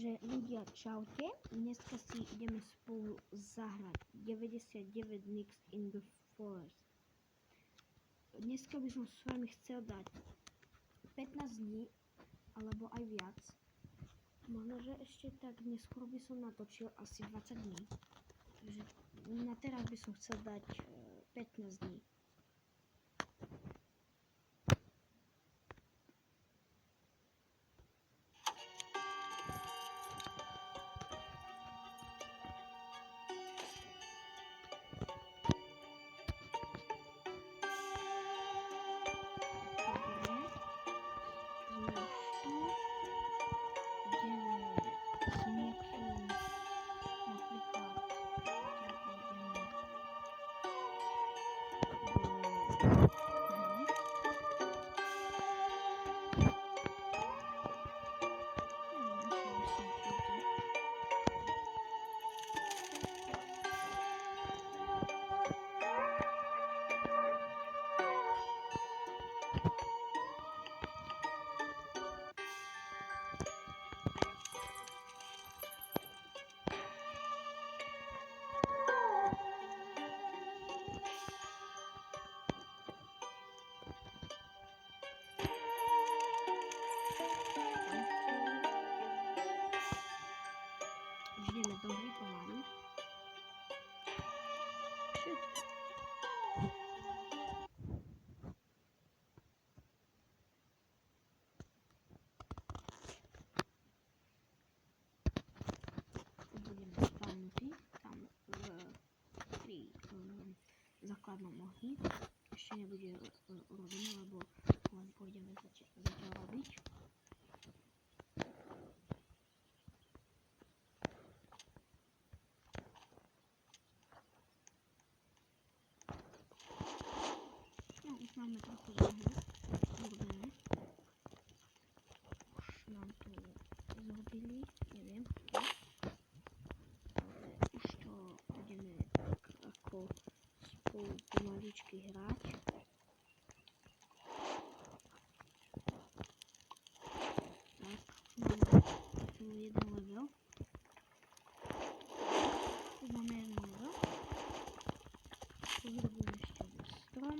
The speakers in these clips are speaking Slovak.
Takže ľudia, čaute. Dneska si ideme spolu zahrať 99 Nicks in the Forest. Dneska by som s vami chcel dať 15 dní, alebo aj viac. Možno, že ešte tak neskôr by som natočil asi 20 dní. Takže na teraz by som chcel dať 15 dní. Ideme do hry pomaly. Budeme spavnutí tam pri základnom ohni. Ešte nebude urobené, lebo len pôjdeme zatiaľ robiť. Už máme trochu zrobené. Už nám to zrobili, neviem, ale už to budeme tak ako spolu pomaličky hrať. Tak, máme jeden level. Tu máme jeden level. Pozrobíme ešte strom.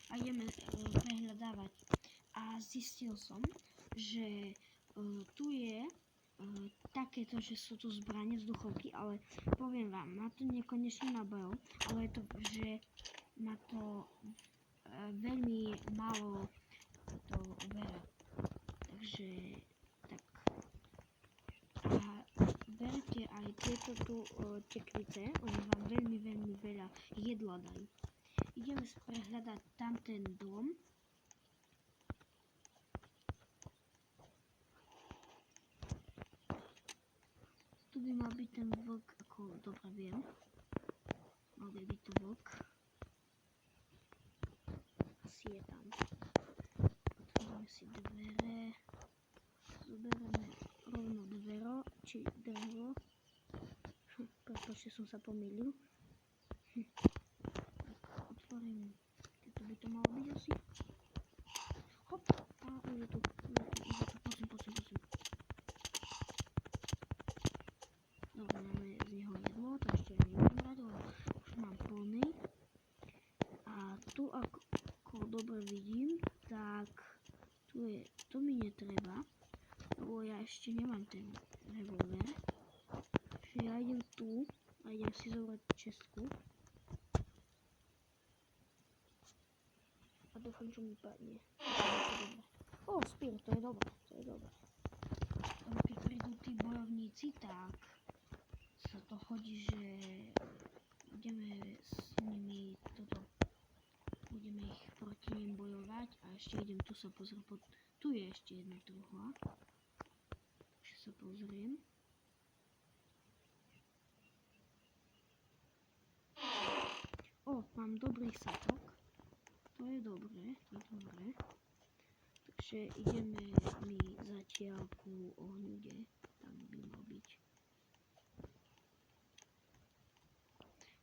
A ideme prehľadávať. A zistil som, že tu je takéto, že sú tu zbrane vzduchovky, ale poviem vám, má to nekonečný nábojov, ale je to, že má to veľmi málo to veľa. Takže tak. A berte aj tieto tu tekvice, oni vám veľmi veľa jedla dajú. Ideme prehľadať tam ten dom. Tu by mal byť ten vlk, ako dobre viem. Mal by byť to vlk. Asi je tam. Otvoríme si dvere. Zoberieme rovno dvero, či drvo. Prepáčte, som sa pomýlil. Otvorím. Toto by to malo byť asi. Hop. A je tu. Prosím. Dobre, máme z neho jedlo, to ešte nebudem brať, ale už mám plný. A tu ako dobre vidím, tak tu je, to mi netreba, lebo ja ešte nemám ten revolver. Čiže ja idem tu a idem si zobrať čestku. A dúfam, že mi padne. O, spír, to je dobré. Keď prídu tí bojovníci, tak sa to hodí, že ideme s nimi budeme ich proti nim bojovať a ešte idem tu sa pozrieť, tu je ešte jedna truhla. Takže sa pozriem. O, mám dobrý satok. To je dobré. Takže ideme my zatiaľ ku ohňu, kde tam by mal byť.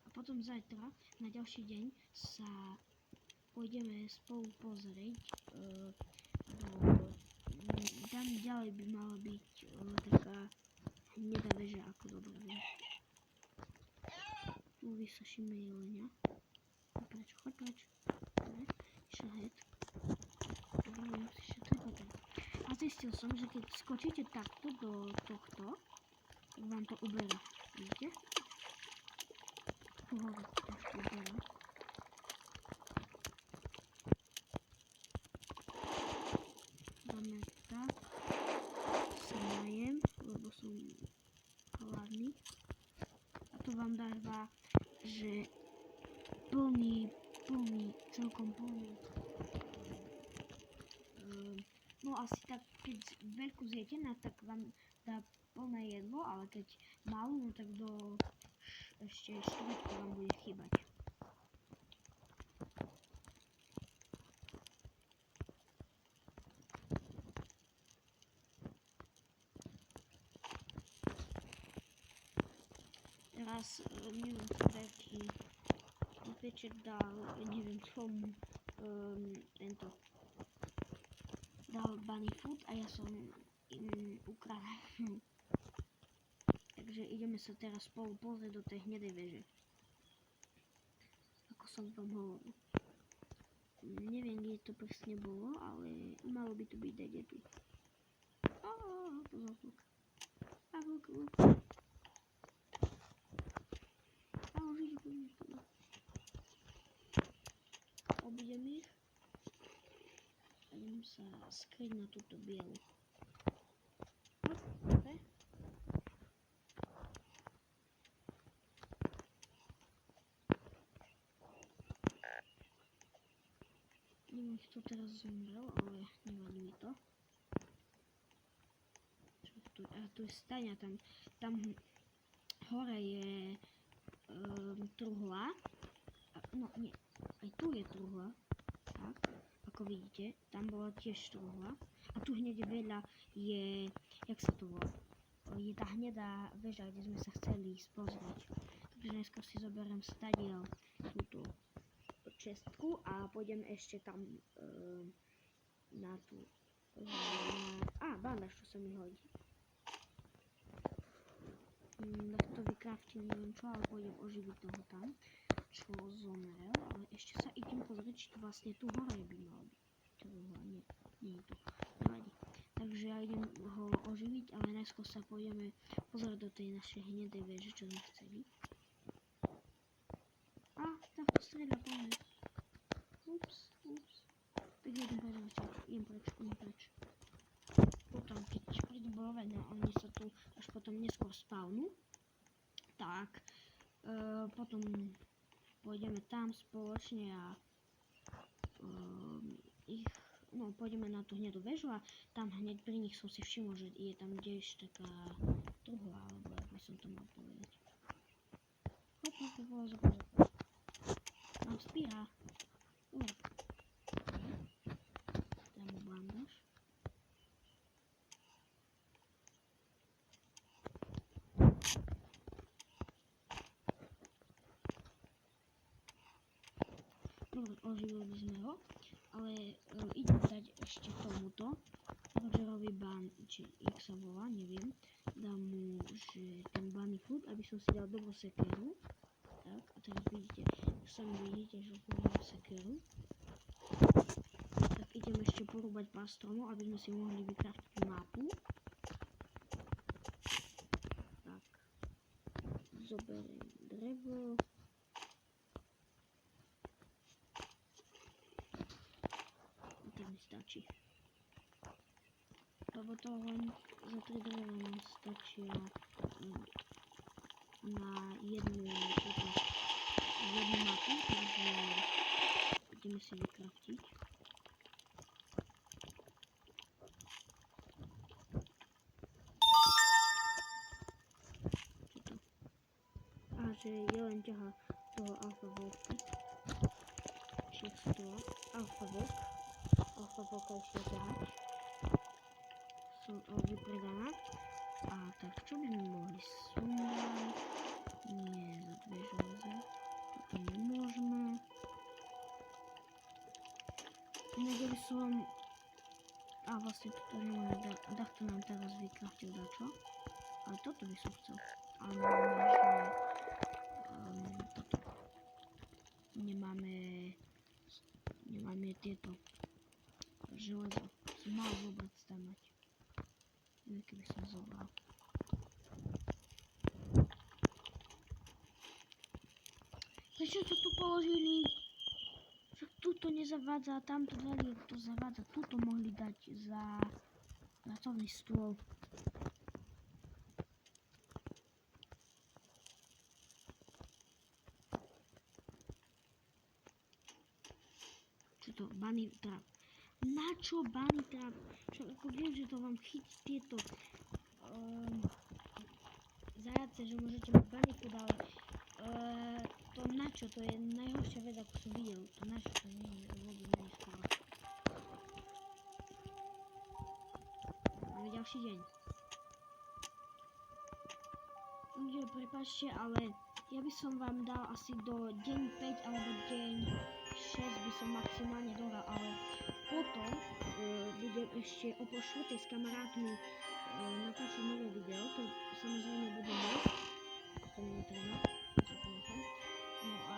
A potom potom zajtra, na ďalší deň, sa pôjdeme spolu pozrieť tam ďalej by mala byť taká hnedá väža, ako dobre viem. Tu vysušíme jelenia. Choď preč. Dobre, šahet. Dobre, musíš šetriť, choď preč. A zistil som, že keď skočíte takto do tohto, tak vám to uberá. Vidíte? Tu hore trošku uberá. Dáme tak. Sa najem, lebo som hladný. A to vám dáva, že celkom plný. No asi tak, keď veľkú zjete, tak vám dá plné jedlo, ale keď malú, no tak do ešte štvrťku vám bude chýbať. Teraz neviem, veľký peček dal, neviem čomu, tento dal bunny food a ja som im ukradol. Takže ideme sa teraz spolu pozrieť do tej hnedej veže. Ako som vám hovoril. Neviem, kde to presne bolo, ale malo by to byť kde tu. Pozor, vlk. Vlk. Obidem ich a idem sa skryť na túto bielu. Dobre. Neviem, kto teraz zomrel, ale nevadí mi to. Čo tu? A tu je stajňa, tam hore je truhla. No nie, aj tu je truhla. Tak, ako vidíte, tam bola tiež truhla. A tu hneď veľa je, jak sa to volá? Je tá hnedá väža, kde sme sa chceli ísť pozrieť. Takže dneska si zoberiem stadiaľ túto čestku a pôjdem ešte tam na tú bandáž, čo sa mi hodí. Tak to vykraftím, neviem čo, ale pôjdem oživiť toho tam, čo zomrel, ale ešte sa idem pozrieť, či to vlastne tu hore by malo byť. Nie je to. Nevadí. Takže ja idem ho oživiť, ale najskôr sa pôjdeme pozrieť do tej našej hnedej veže, čo sme chceli. Takto strieľa po mne. Ups. Tak idem preč. Potom, keď prídu borovania, oni sa tu až potom neskôr spavnú, tak potom pôjdeme tam spoločne a pôjdeme na tú hnedú väžu a tam hneď pri nich som si všimol, že je tam tiež taká truhla, alebo ako som to mal povedať. Hop. Mám spíra. Dám mu bandáž. Dobre, oživili by sme ho, ale idem dať ešte tomuto Rogerovi či jak sa volá, neviem. Dám mu, že ten bunny food, aby som si dal dobrú sekeru. Tak, a teraz vidíte, že používam sekeru. Tak idem ešte porúbať pár stromov, aby sme si mohli vykraftiť mapu. Tak, zoberiem drevo. Stačí. Lebo to len za 3 dreva nám stačia na jednu mapu, takže ideme si vykraftiť. Toto. Že jelen ťaha toho alfa volka. Či jak sa to volá? Alfa volka ešte ťahať. Som vypredaná. A tak čo by sme mohli sundať? Nie, za 2 železa. to nemôžeme. Inak by som... A vlastne toto nemôžeme, to nám teraz vykraftil dačo. Ale toto by som chcel. Ale máme, že... toto. Nemáme tieto železo. Som mal vôbec tam mať. Neviem, keby som zobral. Prečo to tu položili? Však tuto nezavádza, tamto dali, to zavádza. Tuto mohli dať za pracovný stôl. Čo to? Bunny trap. Na čo bunny trap? Však ako viem, že to vám chytí tieto zajace, že môžete mať bunny food, ale to na čo? To je najhoršia vec, ako som videl. To na čo? To nie je vôbec neskôr. Máme ďalší deň. Ľudia, prepáčte, ale ja by som vám dal asi do deň 5 alebo deň 6 by som maximálne dodal, ale potom budem ešte o pol štvrtej s kamarátmi natáčať nové video, to samozrejme bude môcť, to nie je treba, to ponechám. No a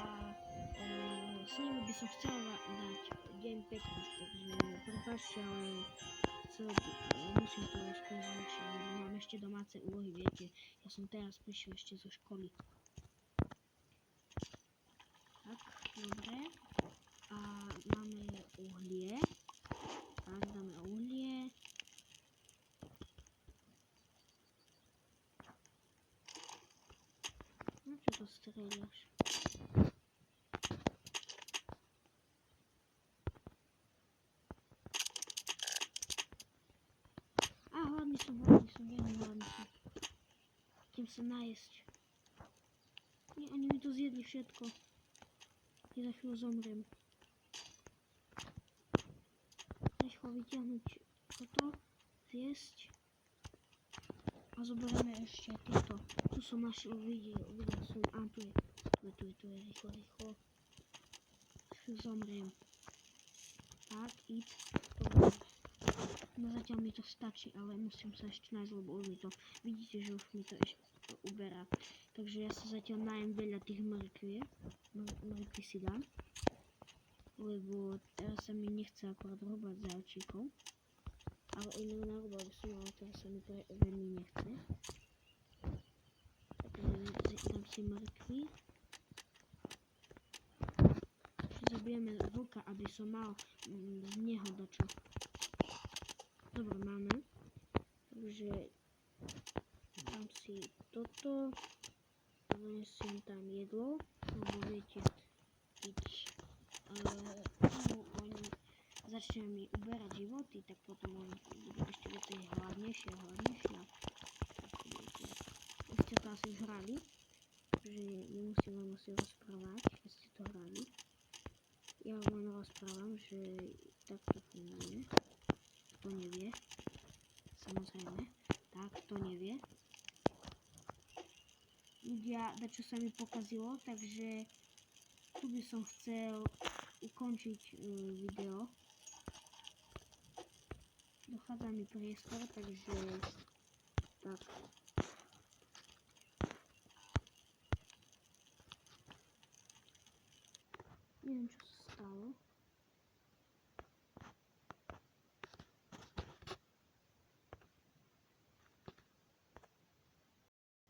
s nimi by som chcela dať deň 15, takže prepáčte, ale musím to skončiť, mám ešte domáce úlohy, viete, ja som teraz prišiel ešte zo školy. Tak, dobre. A máme uhlie. Tak, dáme uhlie. No čo to strieľaš? A hladný som, veľmi hladný som. Idem sa najesť. Nie, oni mi to zjedli všetko. Ja za chvíľu zomriem. Rýchlo vyťahnuť toto, zjesť. A zoberieme ešte tieto. Tu som našiel videl som, a tu je, rýchlo. Chvíľu zomriem. Tak, id. No zatiaľ mi to stačí, ale musím sa ešte nájsť, lebo už mi to, vidíte, že už mi to ešte uberá. Takže ja sa zatiaľ najem veľa tých mrkví si dám. Lebo teraz sa mi nechce akorát rúbať zajčíkov. Ale inak narúbal by som, ale teraz sa mi to veľmi nechce. Takže dám si mrkvy. Zabijeme vlka, aby som mal z neho dačo. Dobre, máme. Takže dám si toto. Zanesiem tam jedlo, lebo viete, keď oni začne mi uberať životy, tak potom oni budú ešte viacej hladnejšie. Vy ste to asi už hrali, že nemusím vám asi rozprávať, keď ste to hrali. Ja vám len rozprávam, že takto funguje. Kto nevie, samozrejme, tak kto nevie. Ľudia, dačo sa mi pokazilo, takže tu by som chcel ukončiť video. Dochádza mi priestor, takže tak.